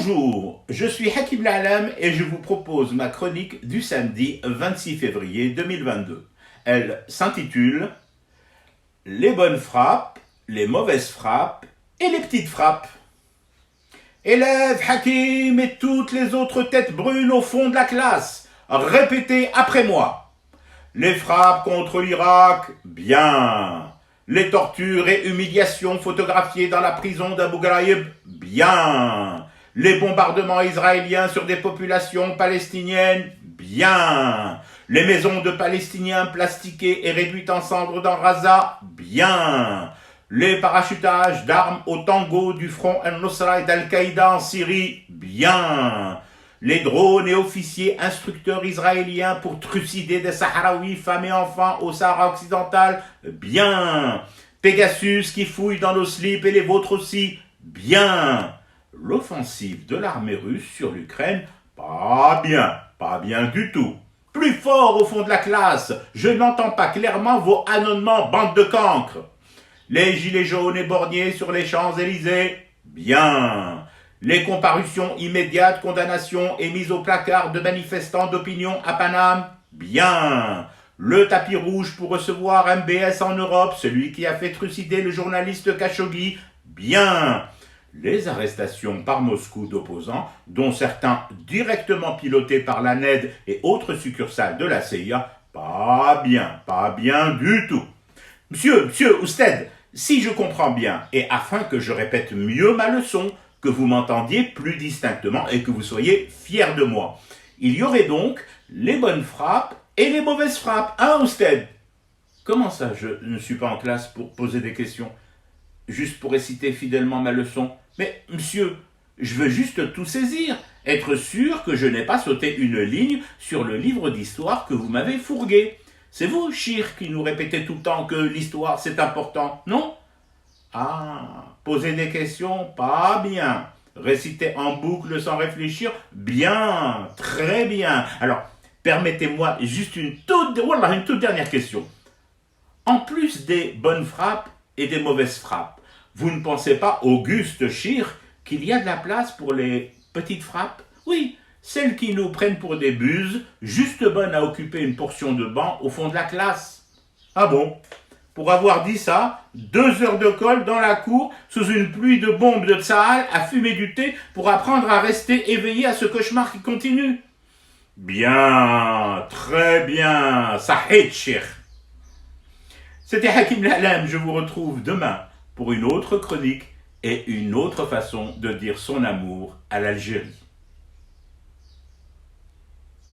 Bonjour, je suis Hakim La'alam et je vous propose ma chronique du samedi 26 février 2022. Elle s'intitule « Les bonnes frappes, les mauvaises frappes et les petites frappes ». Élèves, Hakim et toutes les autres têtes brunes au fond de la classe, répétez après moi. Les frappes contre l'Irak, bien. Les tortures et humiliations photographiées dans la prison d'Abu Ghraib, bien. Les bombardements israéliens sur des populations palestiniennes, bien. Les maisons de Palestiniens plastiquées et réduites en cendres dans Gaza, bien. Les parachutages d'armes au tango du front al-Nusra et d'Al-Qaïda en Syrie, bien. Les drones et officiers instructeurs israéliens pour trucider des Sahraouis, femmes et enfants au Sahara occidental, bien. Pegasus qui fouille dans nos slips et les vôtres aussi, bien. L'offensive de l'armée russe sur l'Ukraine, pas bien du tout. Plus fort au fond de la classe, je n'entends pas clairement vos ânonnements, bande de cancres. Les gilets jaunes et borniers sur les Champs-Élysées, bien. Les comparutions immédiates, condamnations et mises au placard de manifestants d'opinion à Paname, bien. Le tapis rouge pour recevoir MBS en Europe, celui qui a fait trucider le journaliste Khashoggi, bien. Les arrestations par Moscou d'opposants, dont certains directement pilotés par la NED et autres succursales de la CIA, pas bien du tout. Monsieur Ousted, si je comprends bien, et afin que je répète mieux ma leçon, que vous m'entendiez plus distinctement et que vous soyez fiers de moi. Il y aurait donc les bonnes frappes et les mauvaises frappes, hein Ousted? Comment ça, je ne suis pas en classe pour poser des questions? Juste pour réciter fidèlement ma leçon? Mais monsieur, je veux juste tout saisir, être sûr que je n'ai pas sauté une ligne sur le livre d'histoire que vous m'avez fourgué. C'est vous, Chir, qui nous répétez tout le temps que l'histoire c'est important, non? Ah, poser des questions, pas bien. Réciter en boucle sans réfléchir, bien, très bien. Alors, permettez-moi juste une toute dernière question. En plus des bonnes frappes et des mauvaises frappes, vous ne pensez pas, Auguste Chir, qu'il y a de la place pour les petites frappes? Oui, celles qui nous prennent pour des buses, juste bonnes à occuper une portion de banc au fond de la classe. Ah bon? Pour avoir dit ça, 2 heures de colle dans la cour, sous une pluie de bombes de Tsahal, à fumer du thé pour apprendre à rester éveillé à ce cauchemar qui continue. Bien, très bien, Sahih Cheikh. C'était Hakim La'alam, je vous retrouve demain pour une autre chronique et une autre façon de dire son amour à l'Algérie.